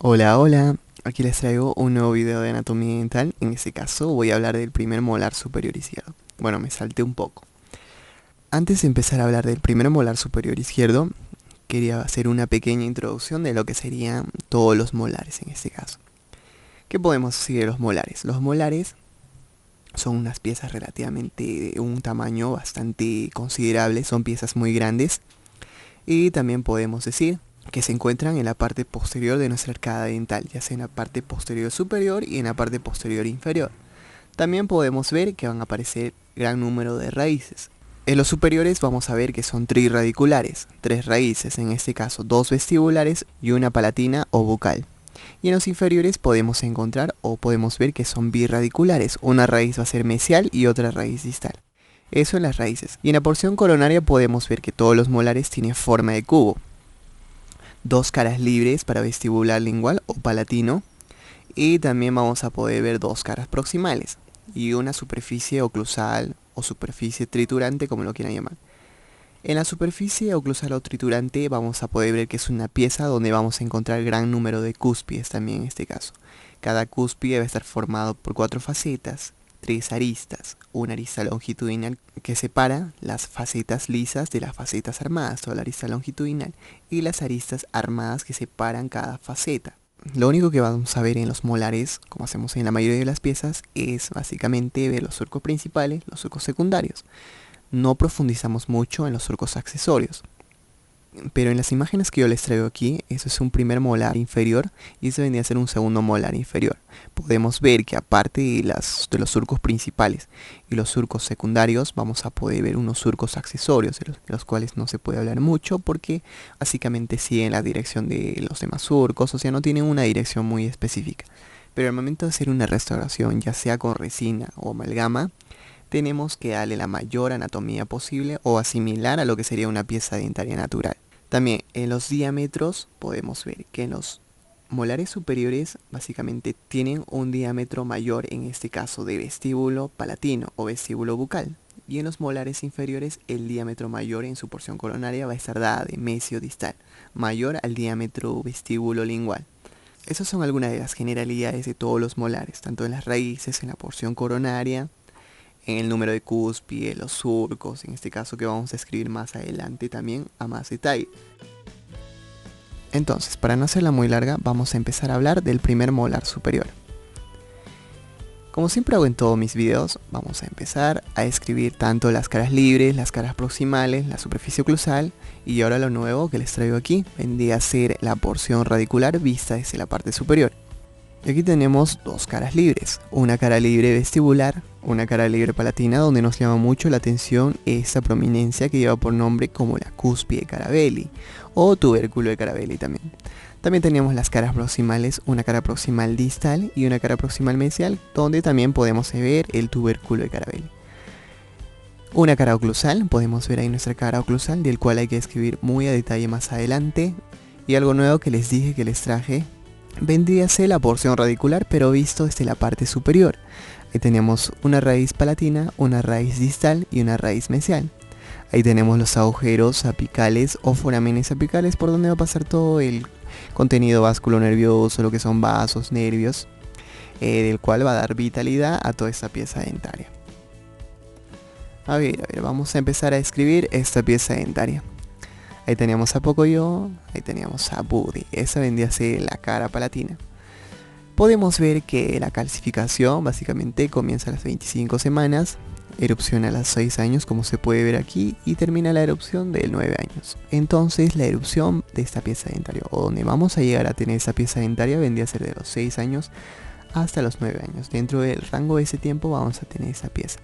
Hola, hola, aquí les traigo un nuevo video de anatomía dental. En este caso voy a hablar del primer molar superior izquierdo. Bueno, me salté un poco. Antes de empezar a hablar del primer molar superior izquierdo, quería hacer una pequeña introducción de lo que serían todos los molares en este caso. ¿Qué podemos decir de los molares? Los molares son unas piezas relativamente de un tamaño bastante considerable, son piezas muy grandes y también podemos decir que se encuentran en la parte posterior de nuestra arcada dental, ya sea en la parte posterior superior y en la parte posterior inferior. También podemos ver que van a aparecer gran número de raíces. En los superiores vamos a ver que son trirradiculares, tres raíces, en este caso dos vestibulares y una palatina o bucal. Y en los inferiores podemos encontrar o podemos ver que son birradiculares, una raíz va a ser mesial y otra raíz distal. Eso en las raíces. Y en la porción coronaria podemos ver que todos los molares tienen forma de cubo. Dos caras libres para vestibular lingual o palatino. Y también vamos a poder ver dos caras proximales. Y una superficie oclusal o superficie triturante, como lo quieran llamar. En la superficie oclusal o triturante vamos a poder ver que es una pieza donde vamos a encontrar gran número de cúspides también en este caso. Cada cúspide va a estar formado por cuatro facetas, tres aristas, una arista longitudinal que separa las facetas lisas de las facetas armadas, toda la arista longitudinal, y las aristas armadas que separan cada faceta. Lo único que vamos a ver en los molares, como hacemos en la mayoría de las piezas, es básicamente ver los surcos principales, los surcos secundarios. No profundizamos mucho en los surcos accesorios. Pero en las imágenes que yo les traigo aquí, eso es un primer molar inferior y eso vendría a ser un segundo molar inferior. Podemos ver que aparte de los surcos principales y los surcos secundarios, vamos a poder ver unos surcos accesorios, de los cuales no se puede hablar mucho porque básicamente siguen la dirección de los demás surcos, o sea, no tienen una dirección muy específica. Pero al momento de hacer una restauración, ya sea con resina o amalgama, tenemos que darle la mayor anatomía posible o asimilar a lo que sería una pieza dentaria natural. También en los diámetros podemos ver que en los molares superiores básicamente tienen un diámetro mayor, en este caso de vestíbulo palatino o vestíbulo bucal. Y en los molares inferiores el diámetro mayor en su porción coronaria va a estar dada de mesio distal, mayor al diámetro vestíbulo lingual. Esas son algunas de las generalidades de todos los molares, tanto en las raíces, en la porción coronaria, en el número de cúspide, los surcos, en este caso que vamos a escribir más adelante también a más detalle. Entonces, para no hacerla muy larga, vamos a empezar a hablar del primer molar superior. Como siempre hago en todos mis videos, vamos a empezar a escribir tanto las caras libres, las caras proximales, la superficie oclusal, y ahora lo nuevo que les traigo aquí vendría a ser la porción radicular vista desde la parte superior. Y aquí tenemos dos caras libres, una cara libre vestibular, una cara libre palatina, donde nos llama mucho la atención esta prominencia que lleva por nombre como la cúspide Carabelli o tubérculo de Carabelli también. También tenemos las caras proximales, una cara proximal distal y una cara proximal mesial, donde también podemos ver el tubérculo de Carabelli. Una cara oclusal, podemos ver ahí nuestra cara oclusal, del cual hay que escribir muy a detalle más adelante. Y algo nuevo que les dije que les traje vendría a ser la porción radicular, pero visto desde la parte superior. Ahí tenemos una raíz palatina, una raíz distal y una raíz mesial. Ahí tenemos los agujeros apicales o foramenes apicales, por donde va a pasar todo el contenido vasculo nervioso, lo que son vasos, nervios, del cual va a dar vitalidad a toda esta pieza dentaria. A ver, vamos a empezar a escribir esta pieza dentaria. Ahí teníamos a Pocoyo, ahí teníamos a Buddy, esa vendría a ser la cara palatina. Podemos ver que la calcificación básicamente comienza a las 25 semanas, erupciona a los 6 años como se puede ver aquí y termina la erupción de 9 años. Entonces la erupción de esta pieza dentaria, o donde vamos a llegar a tener esta pieza dentaria, vendría a ser de los 6 años hasta los 9 años. Dentro del rango de ese tiempo vamos a tener esa pieza.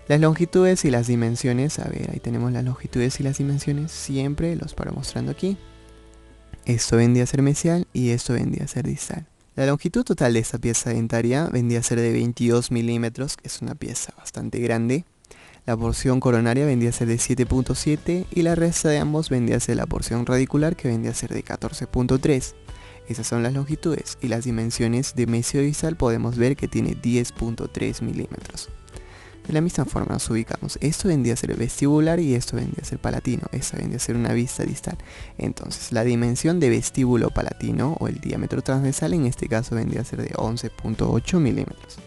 Las longitudes y las dimensiones, a ver, ahí tenemos las longitudes y las dimensiones, siempre los paro mostrando aquí. Esto vendría a ser mesial y esto vendría a ser distal. La longitud total de esta pieza dentaria vendría a ser de 22 milímetros, que es una pieza bastante grande. La porción coronaria vendría a ser de 7.7 y la resta de ambos vendría a ser la porción radicular, que vendría a ser de 14.3. Esas son las longitudes, y las dimensiones de mesio distal podemos ver que tiene 10.3 milímetros. De la misma forma nos ubicamos. Esto vendría a ser el vestibular y esto vendría a ser palatino. Esta vendría a ser una vista distal. Entonces la dimensión de vestíbulo palatino o el diámetro transversal en este caso vendría a ser de 11.8 milímetros.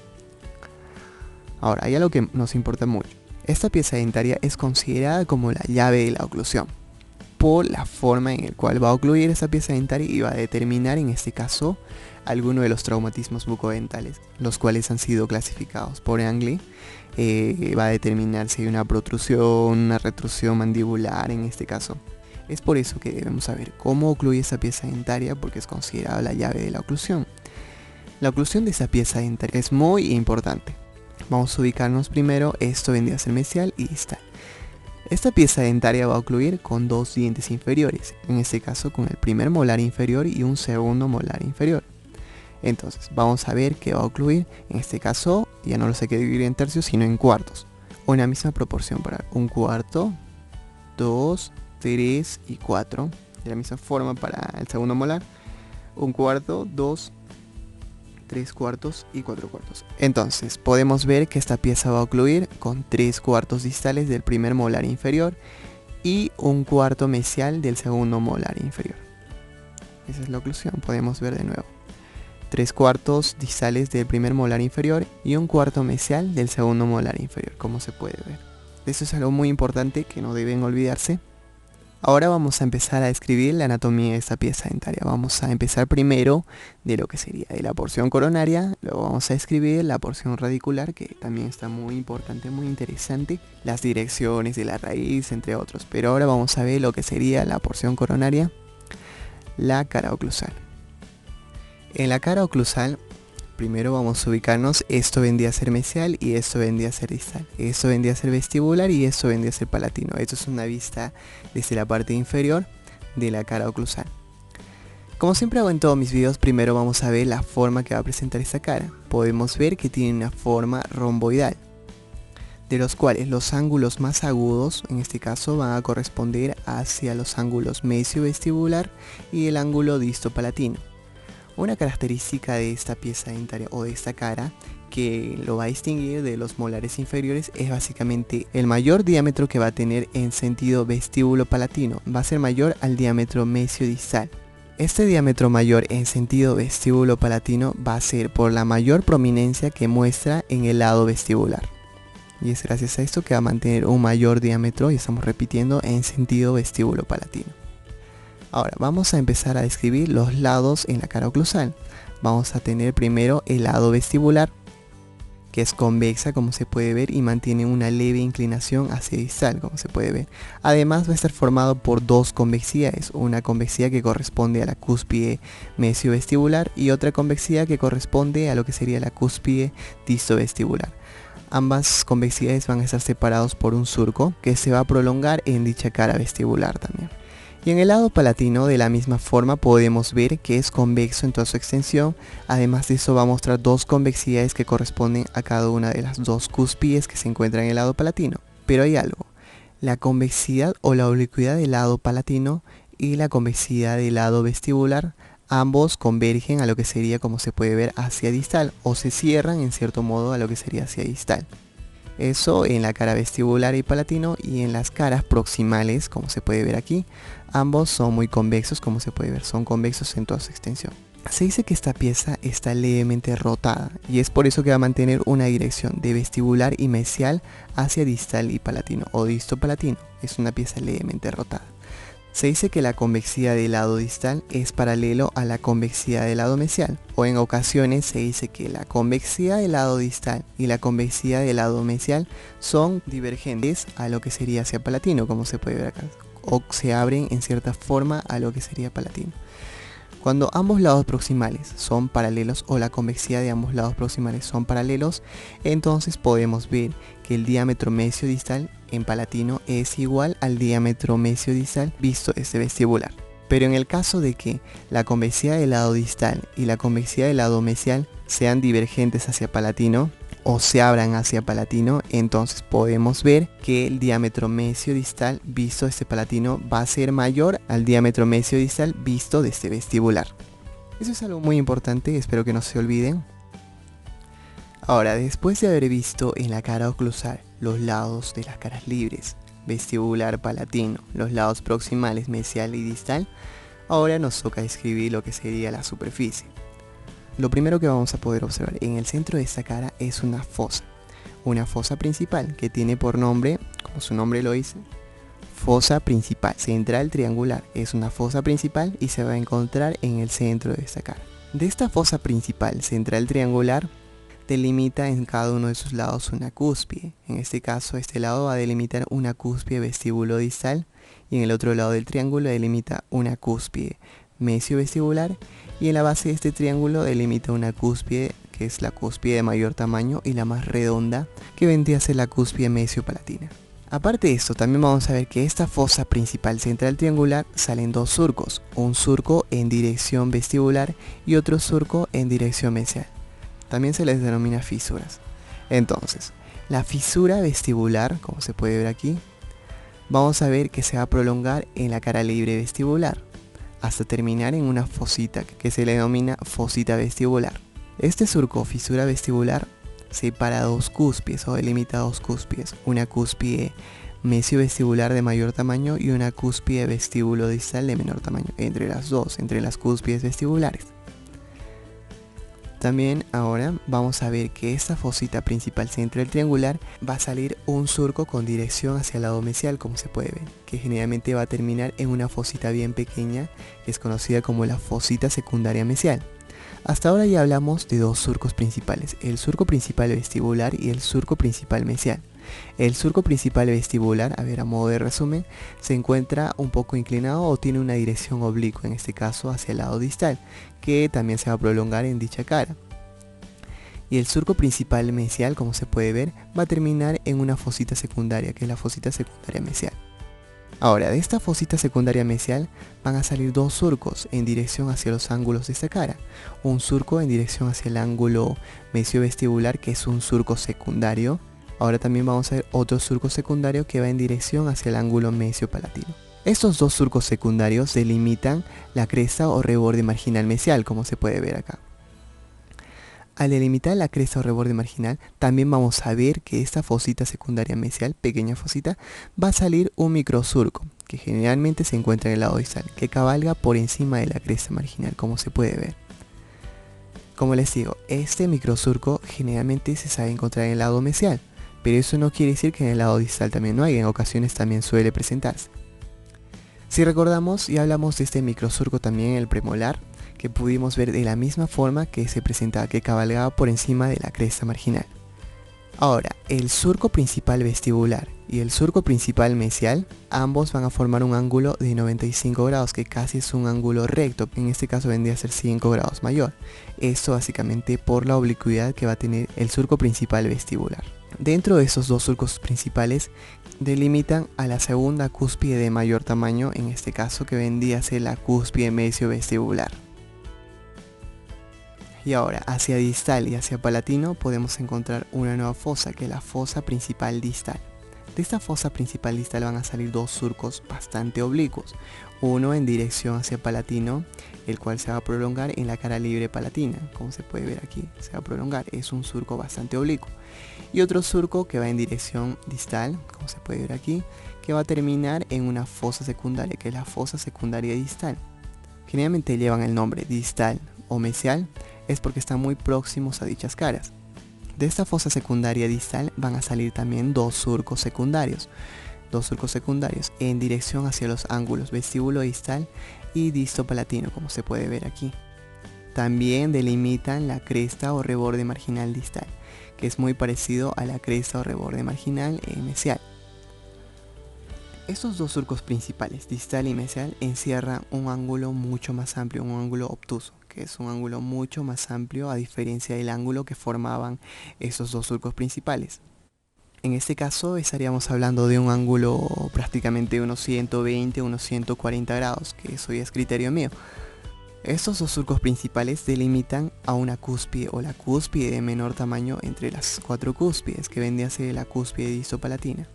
Ahora, hay algo que nos importa mucho. Esta pieza dentaria es considerada como la llave de la oclusión, por la forma en la cual va a ocluir esa pieza dentaria y va a determinar en este caso alguno de los traumatismos bucodentales, los cuales han sido clasificados por Angley. Va a determinar si hay una protrusión, una retrusión mandibular en este caso. Es por eso que debemos saber cómo ocluye esa pieza dentaria, porque es considerada la llave de la oclusión. La oclusión de esa pieza dentaria es muy importante. Vamos a ubicarnos primero, esto vendría a ser mesial y distal. Esta pieza dentaria va a ocluir con dos dientes inferiores, en este caso con el primer molar inferior y un segundo molar inferior. Entonces vamos a ver que va a ocluir, en este caso ya no lo sé que dividir en tercios sino en cuartos, o en la misma proporción para un cuarto, 2, 3 y 4. De la misma forma para el segundo molar, un cuarto, 2, 3 cuartos y 4 cuartos. Entonces podemos ver que esta pieza va a ocluir con 3 cuartos distales del primer molar inferior y un cuarto mesial del segundo molar inferior. Esa es la oclusión, podemos ver de nuevo. 3 cuartos distales del primer molar inferior y un cuarto mesial del segundo molar inferior, como se puede ver. Eso es algo muy importante que no deben olvidarse. Ahora vamos a empezar a describir la anatomía de esta pieza dentaria. Vamos a empezar primero de lo que sería de la porción coronaria, luego vamos a describir la porción radicular, que también está muy importante, muy interesante, las direcciones de la raíz, entre otros. Pero ahora vamos a ver lo que sería la porción coronaria, la cara oclusal. En la cara oclusal, primero vamos a ubicarnos, esto vendría a ser mesial y esto vendría a ser distal. Esto vendría a ser vestibular y esto vendría a ser palatino. Esto es una vista desde la parte inferior de la cara oclusal. Como siempre hago en todos mis videos, primero vamos a ver la forma que va a presentar esta cara. Podemos ver que tiene una forma romboidal, de los cuales los ángulos más agudos, en este caso, van a corresponder hacia los ángulos mesio-vestibular y el ángulo disto-palatino. Una característica de esta pieza dentaria o de esta cara que lo va a distinguir de los molares inferiores es básicamente el mayor diámetro que va a tener en sentido vestíbulo-palatino. Va a ser mayor al diámetro mesio-distal. Este diámetro mayor en sentido vestíbulo-palatino va a ser por la mayor prominencia que muestra en el lado vestibular. Y es gracias a esto que va a mantener un mayor diámetro, y estamos repitiendo, en sentido vestíbulo-palatino. Ahora vamos a empezar a describir los lados en la cara oclusal. Vamos a tener primero el lado vestibular, que es convexa como se puede ver y mantiene una leve inclinación hacia distal como se puede ver. Además va a estar formado por dos convexidades, una convexidad que corresponde a la cúspide mesio-vestibular y otra convexidad que corresponde a lo que sería la cúspide disto-vestibular. Ambas convexidades van a estar separados por un surco que se va a prolongar en dicha cara vestibular también. Y en el lado palatino de la misma forma podemos ver que es convexo en toda su extensión. Además de eso va a mostrar dos convexidades que corresponden a cada una de las dos cúspides que se encuentran en el lado palatino. Pero hay algo, la convexidad o la oblicuidad del lado palatino y la convexidad del lado vestibular, ambos convergen a lo que sería, como se puede ver, hacia distal, o se cierran en cierto modo a lo que sería hacia distal. Eso en la cara vestibular y palatino, y en las caras proximales, como se puede ver aquí, ambos son muy convexos, como se puede ver, son convexos en toda su extensión. Se dice que esta pieza está levemente rotada, y es por eso que va a mantener una dirección de vestibular y mesial hacia distal y palatino, o disto-palatino. Es una pieza levemente rotada. Se dice que la convexidad del lado distal es paralelo a la convexidad del lado mesial, o en ocasiones se dice que la convexidad del lado distal y la convexidad del lado mesial son divergentes a lo que sería hacia palatino, como se puede ver acá, o se abren en cierta forma a lo que sería palatino. Cuando ambos lados proximales son paralelos o la convexidad de ambos lados proximales son paralelos, entonces podemos ver que el diámetro mesio-distal en palatino es igual al diámetro mesio-distal visto desde vestibular. Pero en el caso de que la convexidad del lado distal y la convexidad del lado mesial sean divergentes hacia palatino o se abran hacia palatino, entonces podemos ver que el diámetro mesio-distal visto desde palatino va a ser mayor al diámetro mesio-distal visto desde vestibular. Eso es algo muy importante, espero que no se olviden. Ahora, después de haber visto en la cara oclusal los lados de las caras libres, vestibular, palatino, los lados proximales, mesial y distal, ahora nos toca describir lo que sería la superficie. Lo primero que vamos a poder observar en el centro de esta cara es una fosa principal que tiene por nombre, como su nombre lo dice, fosa principal central triangular. Es una fosa principal y se va a encontrar en el centro de esta cara. De esta fosa principal central triangular delimita en cada uno de sus lados una cúspide. En este caso, este lado va a delimitar una cúspide vestíbulo distal y en el otro lado del triángulo delimita una cúspide mesio vestibular y en la base de este triángulo delimita una cúspide que es la cúspide de mayor tamaño y la más redonda, que vendría a ser la cúspide mesio palatina. Aparte de esto, también vamos a ver que esta fosa principal central triangular salen dos surcos, un surco en dirección vestibular y otro surco en dirección mesial. También se les denomina fisuras. Entonces, la fisura vestibular, como se puede ver aquí, vamos a ver que se va a prolongar en la cara libre vestibular, hasta terminar en una fosita que se le denomina fosita vestibular. Este surco o fisura vestibular separa dos cúspides o delimita dos cúspides, una cúspide mesio vestibular de mayor tamaño y una cúspide vestíbulo distal de menor tamaño, entre las cúspides vestibulares. También ahora vamos a ver que esta fosita principal central triangular va a salir un surco con dirección hacia el lado mesial, como se puede ver, que generalmente va a terminar en una fosita bien pequeña, que es conocida como la fosita secundaria mesial. Hasta ahora ya hablamos de dos surcos principales, el surco principal vestibular y el surco principal mesial. El surco principal vestibular, a modo de resumen, se encuentra un poco inclinado o tiene una dirección oblicua, en este caso hacia el lado distal, que también se va a prolongar en dicha cara. Y el surco principal mesial, como se puede ver, va a terminar en una fosita secundaria, que es la fosita secundaria mesial. Ahora, de esta fosita secundaria mesial van a salir dos surcos en dirección hacia los ángulos de esta cara. Un surco en dirección hacia el ángulo mesio vestibular, que es un surco secundario. Ahora también vamos a ver otro surco secundario que va en dirección hacia el ángulo mesio palatino. Estos dos surcos secundarios delimitan la cresta o reborde marginal mesial, como se puede ver acá. Al delimitar la cresta o reborde marginal, también vamos a ver que esta fosita secundaria mesial, pequeña fosita, va a salir un microsurco, que generalmente se encuentra en el lado distal, que cabalga por encima de la cresta marginal, como se puede ver. Como les digo, este microsurco generalmente se sabe encontrar en el lado mesial, pero eso no quiere decir que en el lado distal también no hay, en ocasiones también suele presentarse. Si recordamos y hablamos de este microsurco también en el premolar, que pudimos ver de la misma forma que se presentaba, que cabalgaba por encima de la cresta marginal. Ahora, el surco principal vestibular y el surco principal mesial, ambos van a formar un ángulo de 95 grados, que casi es un ángulo recto, en este caso vendría a ser 5 grados mayor. Esto básicamente por la oblicuidad que va a tener el surco principal vestibular. Dentro de esos dos surcos principales delimitan a la segunda cúspide de mayor tamaño, en este caso que vendría a ser la cúspide mesio vestibular. Y ahora, hacia distal y hacia palatino podemos encontrar una nueva fosa, que es la fosa principal distal. De esta fosa principal distal van a salir dos surcos bastante oblicuos, uno en dirección hacia palatino, el cual se va a prolongar en la cara libre palatina, como se puede ver aquí, se va a prolongar, es un surco bastante oblicuo. Y otro surco que va en dirección distal, como se puede ver aquí, que va a terminar en una fosa secundaria, que es la fosa secundaria distal. Generalmente llevan el nombre distal o mesial, es porque están muy próximos a dichas caras. De esta fosa secundaria distal van a salir también dos surcos secundarios en dirección hacia los ángulos vestíbulo distal y disto palatino, como se puede ver aquí. También delimitan la cresta o reborde marginal distal, que es muy parecido a la cresta o reborde marginal mesial. Estos dos surcos principales, distal y mesial, encierran un ángulo mucho más amplio, un ángulo obtuso, que es un ángulo mucho más amplio a diferencia del ángulo que formaban esos dos surcos principales. En este caso estaríamos hablando de un ángulo prácticamente unos 120, unos 140 grados, que eso ya es criterio mío. Estos dos surcos principales delimitan a una cúspide o la cúspide de menor tamaño entre las cuatro cúspides, que vendría a ser la cúspide distopalatina.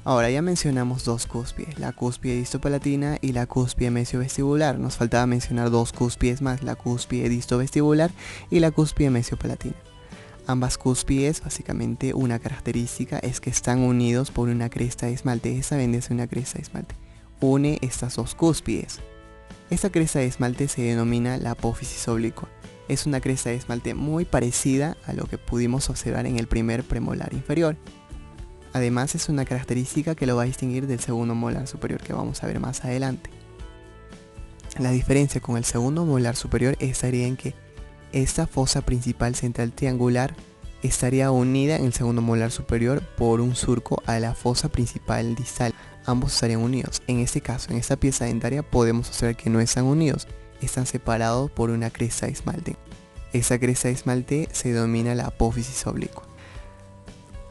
Ahora ya mencionamos dos cúspides, la cúspide distopalatina y la cúspide mesio-vestibular. Nos faltaba mencionar dos cúspides más, la cúspide distovestibular y la cúspide mesio-palatina. Ambas cúspides, básicamente una característica es que están unidos por una cresta de esmalte. Esta vendría a ser una cresta de esmalte. Une estas dos cúspides. Esta cresta de esmalte se denomina la apófisis oblicua. Es una cresta de esmalte muy parecida a lo que pudimos observar en el primer premolar inferior. Además es una característica que lo va a distinguir del segundo molar superior que vamos a ver más adelante. La diferencia con el segundo molar superior estaría en que esta fosa principal central triangular estaría unida en el segundo molar superior por un surco a la fosa principal distal. Ambos estarían unidos. En este caso, en esta pieza dentaria podemos observar que no están unidos, están separados por una cresta de esmalte. Esa cresta de esmalte se denomina la apófisis oblicua.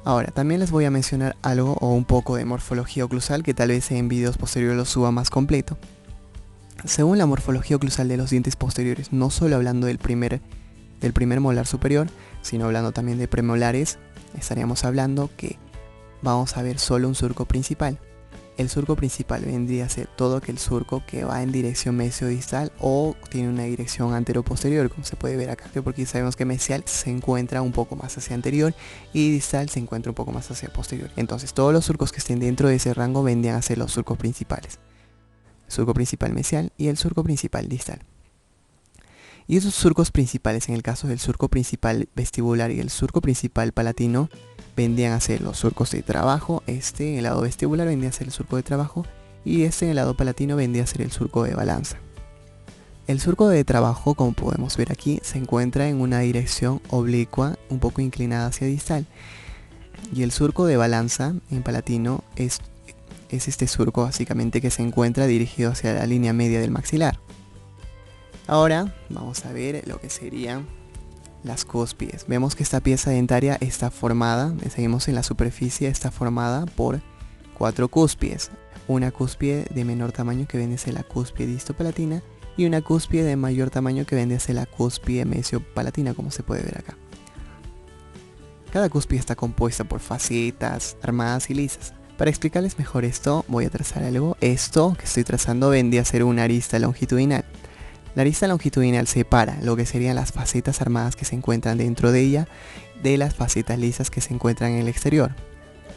Ahora, también les voy a mencionar algo o un poco de morfología oclusal que tal vez en videos posteriores lo suba más completo. Según la morfología oclusal de los dientes posteriores, no solo hablando del primer molar superior, sino hablando también de premolares, estaríamos hablando que vamos a ver solo un surco principal. El surco principal vendría a ser todo aquel surco que va en dirección mesiodistal o tiene una dirección anteroposterior, como se puede ver acá, porque sabemos que mesial se encuentra un poco más hacia anterior y distal se encuentra un poco más hacia posterior. Entonces todos los surcos que estén dentro de ese rango vendrían a ser los surcos principales. El surco principal mesial y el surco principal distal. Y esos surcos principales, en el caso del surco principal vestibular y el surco principal palatino, vendrían a ser los surcos de trabajo. En el lado vestibular vendría a ser el surco de trabajo y en el lado palatino vendría a ser el surco de balanza. El surco de trabajo, como podemos ver aquí, se encuentra en una dirección oblicua un poco inclinada hacia distal, y el surco de balanza en palatino es este surco básicamente que se encuentra dirigido hacia la línea media del maxilar. Ahora vamos a ver lo que serían las cúspides. Vemos que esta pieza dentaria está formada, seguimos en la superficie, está formada por 4 cúspides. Una cúspide de menor tamaño que viene a ser la cúspide distopalatina y una cúspide de mayor tamaño que viene a ser la cúspide mesiopalatina, como se puede ver acá. Cada cúspide está compuesta por facetas armadas y lisas. Para explicarles mejor esto, voy a trazar algo. Esto que estoy trazando vendría a ser una arista longitudinal. La arista longitudinal separa lo que serían las facetas armadas que se encuentran dentro de ella de las facetas lisas que se encuentran en el exterior.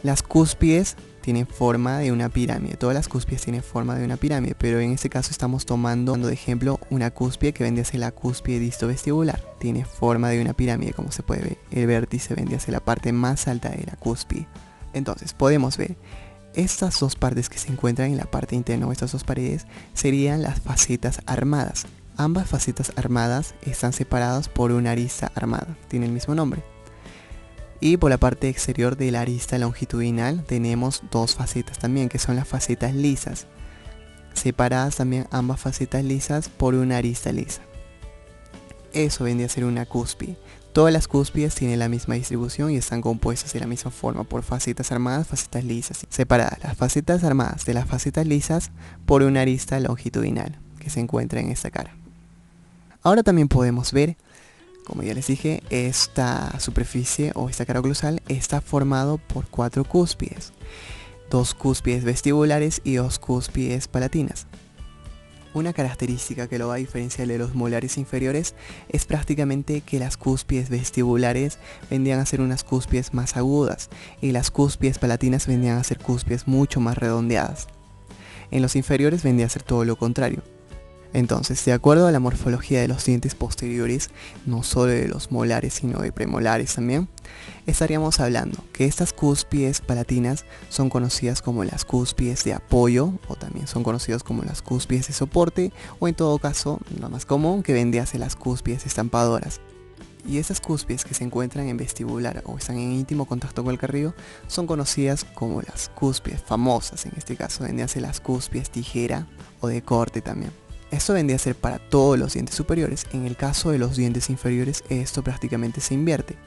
Las cúspides tienen forma de una pirámide, todas las cúspides tienen forma de una pirámide, pero en este caso estamos tomando de ejemplo una cúspide que vendría a ser la cúspide distovestibular. Tiene forma de una pirámide, como se puede ver. El vértice vendría a ser la parte más alta de la cúspide. Entonces podemos ver estas dos partes que se encuentran en la parte interna, o estas dos paredes, serían las facetas armadas. Ambas facetas armadas están separadas por una arista armada, tiene el mismo nombre. Y por la parte exterior de la arista longitudinal tenemos dos facetas también, que son las facetas lisas. Separadas también ambas facetas lisas por una arista lisa. Eso vendría a ser una cúspide. Todas las cúspides tienen la misma distribución y están compuestas de la misma forma por facetas armadas, facetas lisas. Separadas las facetas armadas de las facetas lisas por una arista longitudinal que se encuentra en esta cara. Ahora también podemos ver, como ya les dije, esta superficie o esta cara oclusal está formado por 4 cúspides. 2 cúspides vestibulares y 2 cúspides palatinas. Una característica que lo va a diferenciar de los molares inferiores es prácticamente que las cúspides vestibulares vendrían a ser unas cúspides más agudas y las cúspides palatinas vendrían a ser cúspides mucho más redondeadas. En los inferiores vendría a ser todo lo contrario. Entonces, de acuerdo a la morfología de los dientes posteriores, no solo de los molares sino de premolares también, estaríamos hablando que estas cúspides palatinas son conocidas como las cúspides de apoyo, o también son conocidas como las cúspides de soporte, o en todo caso, lo más común, que vendría a ser las cúspides estampadoras. Y estas cúspides que se encuentran en vestibular o están en íntimo contacto con el carrillo son conocidas como las cúspides famosas. En este caso vendrían a ser las cúspides tijera o de corte también. Esto vendría a ser para todos los dientes superiores. En el caso de los dientes inferiores esto prácticamente se invierte,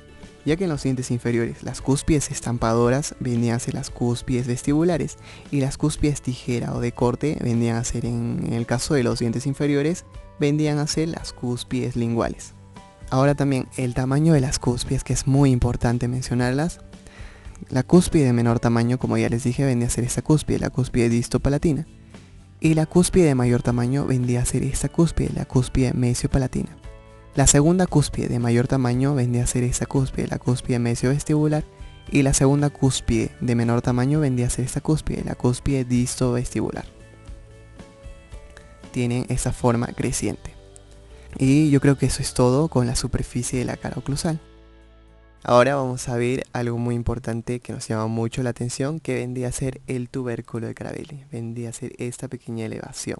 ya que en los dientes inferiores las cúspides estampadoras vendrían a ser las cúspides vestibulares y las cúspides tijera o de corte vendrían a ser, en el caso de los dientes inferiores, vendrían a ser las cúspides linguales. Ahora también el tamaño de las cúspides, que es muy importante mencionarlas. La cúspide de menor tamaño, como ya les dije, vendría a ser esta cúspide, la cúspide distopalatina. Y la cúspide de mayor tamaño vendría a ser esta cúspide, la cúspide mesiopalatina. La segunda cúspide de mayor tamaño vendría a ser esta cúspide, la cúspide mesiovestibular, y la segunda cúspide de menor tamaño vendría a ser esta cúspide, la cúspide distovestibular. Tienen esa forma creciente. Y yo creo que eso es todo con la superficie de la cara oclusal. Ahora vamos a ver algo muy importante que nos llama mucho la atención, que vendría a ser el tubérculo de Carabelli. Vendría a ser esta pequeña elevación,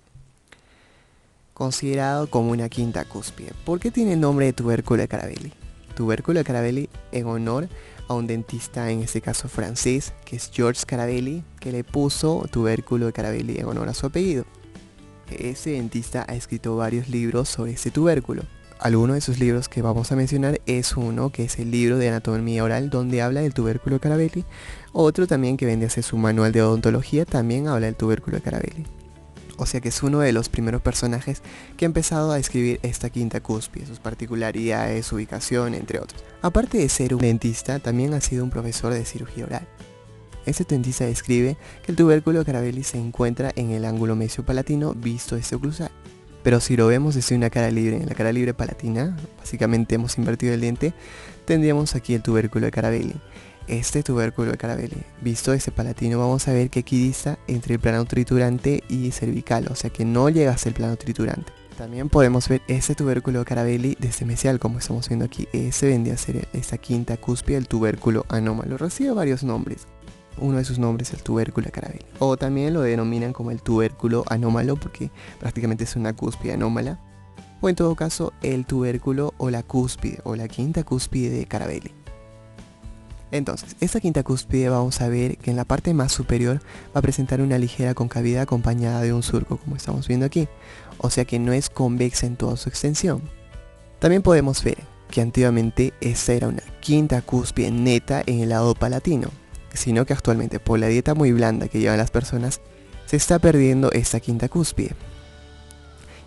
considerado como una quinta cúspide. ¿Por qué tiene el nombre de tubérculo de Carabelli? Tubérculo de Carabelli en honor a un dentista, en este caso francés, que es Georges Carabelli, que le puso tubérculo de Carabelli en honor a su apellido. Este dentista ha escrito varios libros sobre este tubérculo. Alguno de sus libros que vamos a mencionar es uno que es el libro de anatomía oral, donde habla del tubérculo de Carabelli. Otro también, que vende a ser su manual de odontología, también habla del tubérculo de Carabelli. O sea que es uno de los primeros personajes que ha empezado a escribir esta quinta cúspide, sus particularidades, su ubicación, entre otros. Aparte de ser un dentista, también ha sido un profesor de cirugía oral. Este dentista describe que el tubérculo de Carabelli se encuentra en el ángulo mesiopalatino visto desde oclusal. Pero si lo vemos desde una cara libre, en la cara libre palatina, básicamente hemos invertido el diente, tendríamos aquí el tubérculo de Carabelli. Este tubérculo de Carabelli, visto desde palatino, vamos a ver que aquí dista entre el plano triturante y cervical, o sea que no llega hasta el plano triturante. También podemos ver este tubérculo de Carabelli desde mesial, como estamos viendo aquí. Ese vendría a ser esta quinta cúspide, el tubérculo anómalo. Recibe varios nombres. Uno de sus nombres es el tubérculo de Carabelli. O también lo denominan como el tubérculo anómalo, porque prácticamente es una cúspide anómala. O en todo caso, el tubérculo o la cúspide, o la quinta cúspide de Carabelli. Entonces, esta quinta cúspide vamos a ver que en la parte más superior va a presentar una ligera concavidad acompañada de un surco, como estamos viendo aquí. O sea que no es convexa en toda su extensión. También podemos ver que antiguamente esta era una quinta cúspide neta en el lado palatino, sino que actualmente, por la dieta muy blanda que llevan las personas, se está perdiendo esta quinta cúspide,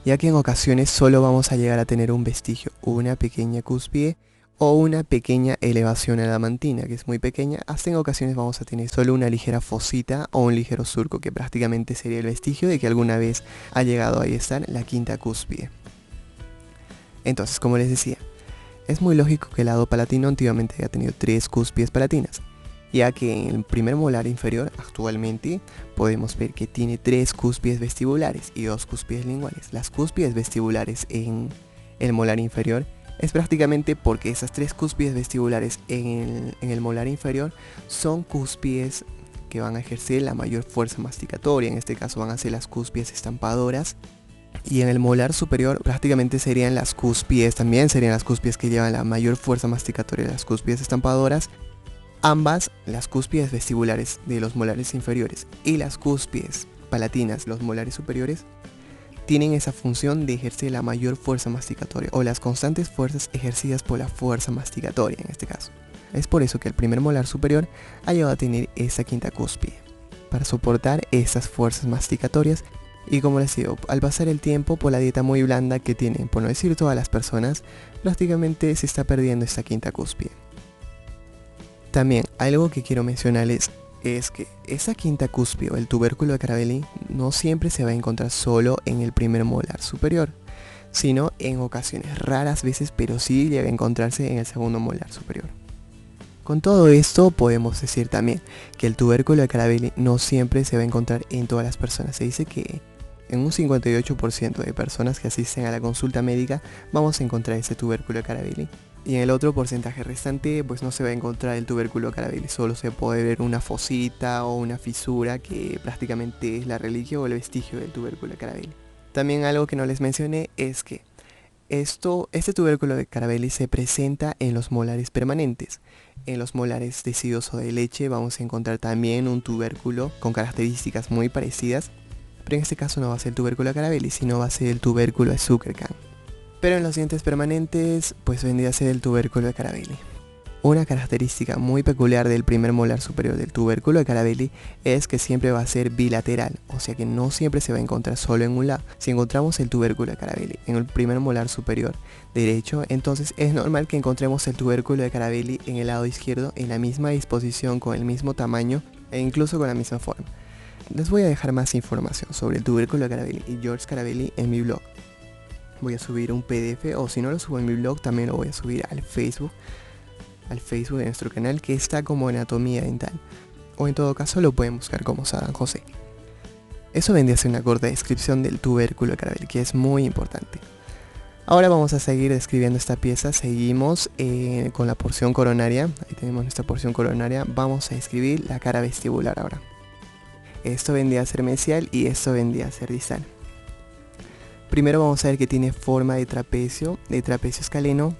ya que en ocasiones solo vamos a llegar a tener un vestigio, una pequeña cúspide o una pequeña elevación adamantina, que es muy pequeña. Hasta en ocasiones vamos a tener solo una ligera fosita o un ligero surco, que prácticamente sería el vestigio de que alguna vez ha llegado a estar la quinta cúspide. Entonces, como les decía, es muy lógico que el lado palatino antiguamente haya tenido 3 cúspides palatinas, ya que en el primer molar inferior actualmente podemos ver que tiene 3 cúspides vestibulares y 2 cúspides linguales. Las cúspides vestibulares en el molar inferior es prácticamente porque esas 3 cúspides vestibulares en el molar inferior son cúspides que van a ejercer la mayor fuerza masticatoria. En este caso van a ser las cúspides estampadoras. Y en el molar superior prácticamente serían las cúspides, también serían las cúspides que llevan la mayor fuerza masticatoria, las cúspides estampadoras. Ambas, las cúspides vestibulares de los molares inferiores y las cúspides palatinas de los molares superiores, tienen esa función de ejercer la mayor fuerza masticatoria, o las constantes fuerzas ejercidas por la fuerza masticatoria en este caso. Es por eso que el primer molar superior ha llegado a tener esa quinta cúspide, para soportar esas fuerzas masticatorias. Y como les digo, al pasar el tiempo, por la dieta muy blanda que tienen, por no decir todas las personas, prácticamente se está perdiendo esta quinta cúspide. También algo que quiero mencionarles es que esa quinta cúspide o el tubérculo de Carabelli no siempre se va a encontrar solo en el primer molar superior, sino en ocasiones raras veces, pero sí llega a encontrarse en el segundo molar superior. Con todo esto podemos decir también que el tubérculo de Carabelli no siempre se va a encontrar en todas las personas. Se dice que en un 58% de personas que asisten a la consulta médica vamos a encontrar ese tubérculo de Carabelli. Y en el otro porcentaje restante pues no se va a encontrar el tubérculo de Carabelli, solo se puede ver una fosita o una fisura que prácticamente es la reliquia o el vestigio del tubérculo de Carabelli. También algo que no les mencioné es que este tubérculo de Carabelli se presenta en los molares permanentes. En los molares deciduos o de leche vamos a encontrar también un tubérculo con características muy parecidas, pero en este caso no va a ser el tubérculo de Carabelli, sino va a ser el tubérculo de Zuckerkern. Pero en los dientes permanentes pues vendría a ser el tubérculo de Carabelli. Una característica muy peculiar del primer molar superior del tubérculo de Carabelli es que siempre va a ser bilateral, o sea que no siempre se va a encontrar solo en un lado. Si encontramos el tubérculo de Carabelli en el primer molar superior derecho, entonces es normal que encontremos el tubérculo de Carabelli en el lado izquierdo en la misma disposición, con el mismo tamaño e incluso con la misma forma. Les voy a dejar más información sobre el tubérculo de Carabelli y Georges Carabelli en mi blog. voy a subir un PDF, o si no lo subo en mi blog, también lo voy a subir al Facebook de nuestro canal, que está como Anatomía Dental, o en todo caso lo pueden buscar como Sadam José. Eso vendría a ser una corta descripción del tubérculo de Carabel, que es muy importante. Ahora vamos a seguir describiendo esta pieza. Seguimos con la porción coronaria. Ahí tenemos nuestra porción coronaria. Vamos a describir la cara vestibular ahora. Esto vendría a ser mesial y esto vendría a ser distal. Primero vamos a ver que tiene forma de trapecio escaleno,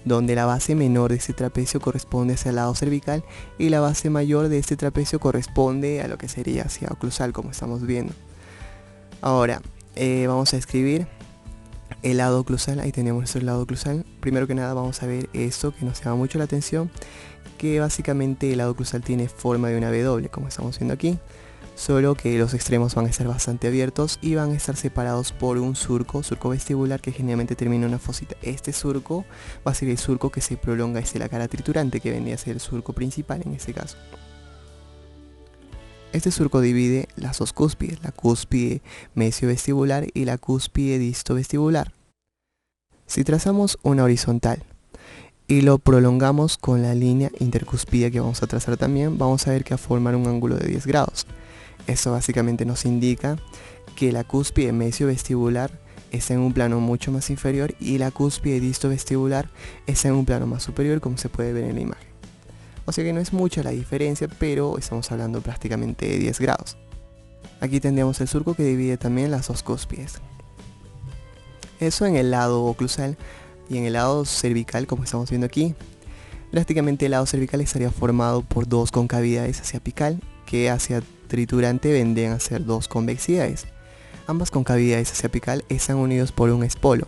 donde la base menor de este trapecio corresponde hacia el lado cervical y la base mayor de este trapecio corresponde a lo que sería hacia oclusal, como estamos viendo. Ahora vamos a describir el lado oclusal. Ahí tenemos nuestro lado oclusal. Primero que nada vamos a ver esto que nos llama mucho la atención, que básicamente el lado oclusal tiene forma de una W, como estamos viendo aquí, solo que los extremos van a estar bastante abiertos y van a estar separados por un surco vestibular que generalmente termina en una fosita. Este surco va a ser el surco que se prolonga hacia la cara triturante, que vendría a ser el surco principal en este caso. Este surco divide las dos cúspides, la cúspide mesiovestibular y la cúspide distovestibular. Si trazamos una horizontal y lo prolongamos con la línea intercuspida que vamos a trazar también, vamos a ver que va a formar un ángulo de 10 grados. Esto básicamente nos indica que la cúspide mesiovestibular está en un plano mucho más inferior y la cúspide distovestibular está en un plano más superior, como se puede ver en la imagen. O sea que no es mucha la diferencia, pero estamos hablando prácticamente de 10 grados. Aquí tendríamos el surco que divide también las dos cúspides. Eso en el lado oclusal, y en el lado cervical, como estamos viendo aquí, prácticamente el lado cervical estaría formado por dos concavidades hacia apical, que hacia triturante vendrían a ser dos convexidades. Ambas concavidades hacia apical están unidos por un espolo,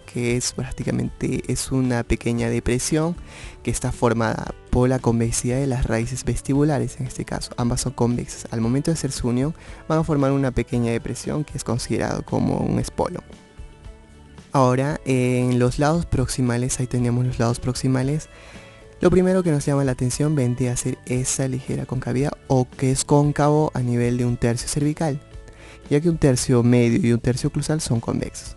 que es prácticamente una pequeña depresión que está formada por la convexidad de las raíces vestibulares. En este caso ambas son convexas. Al momento de hacer su unión van a formar una pequeña depresión que es considerado como un espolo. Ahora en los lados proximales, ahí tenemos los lados proximales. Lo primero que nos llama la atención vendría a ser esa ligera concavidad, o que es cóncavo a nivel de un tercio cervical, ya que un tercio medio y un tercio oclusal son convexos.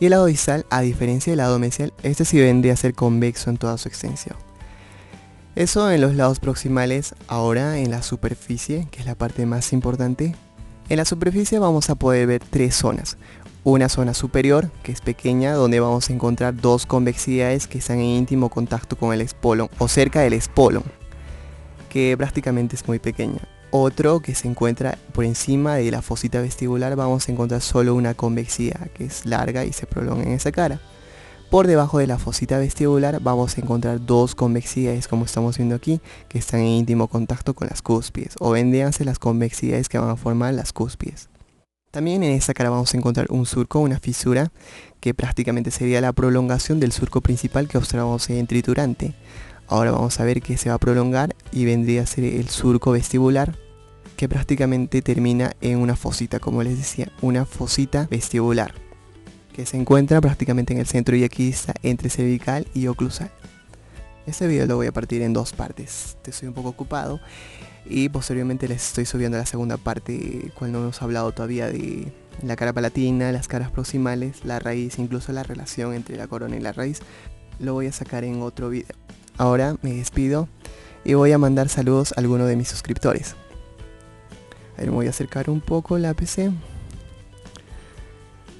Y el lado distal, a diferencia del lado mesial, este sí vendría a ser convexo en toda su extensión. Eso en los lados proximales. Ahora en la superficie, que es la parte más importante. En la superficie vamos a poder ver tres zonas. Una zona superior, que es pequeña, donde vamos a encontrar dos convexidades que están en íntimo contacto con el espolón, o cerca del espolón, que prácticamente es muy pequeña. Otro que se encuentra por encima de la fosita vestibular, vamos a encontrar solo una convexidad que es larga y se prolonga en esa cara. Por debajo de la fosita vestibular vamos a encontrar dos convexidades, como estamos viendo aquí, que están en íntimo contacto con las cúspides, o vendrían a ser las convexidades que van a formar las cúspides. También en esta cara vamos a encontrar un surco, una fisura, que prácticamente sería la prolongación del surco principal que observamos en triturante. Ahora vamos a ver que se va a prolongar y vendría a ser el surco vestibular, que prácticamente termina en una fosita, como les decía, una fosita vestibular, que se encuentra prácticamente en el centro y aquí está entre cervical y oclusal. Este video lo voy a partir en dos partes. Estoy un poco ocupado y posteriormente les estoy subiendo la segunda parte, cual no hemos hablado todavía de la cara palatina, las caras proximales, la raíz, incluso la relación entre la corona y la raíz. Lo voy a sacar en otro video. Ahora me despido y voy a mandar saludos a alguno de mis suscriptores. A ver, me voy a acercar un poco la PC.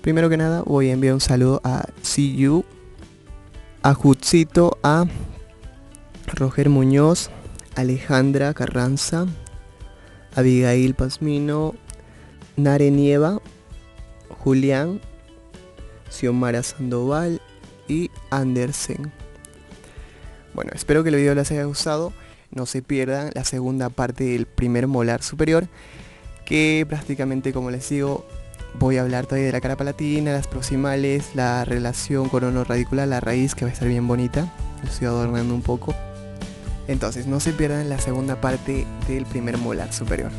Primero que nada voy a enviar un saludo a CU, a Jutzito, a Roger Muñoz, Alejandra Carranza, Abigail Pazmino, Nare Nieva, Julián, Xiomara Sandoval y Andersen. Bueno, espero que el video les haya gustado. No se pierdan la segunda parte del primer molar superior, que prácticamente, como les digo, voy a hablar todavía de la cara palatina, las proximales, la relación corono-radicular, la raíz, que va a estar bien bonita. Lo estoy adornando un poco. Entonces no se pierdan la segunda parte del primer molar superior.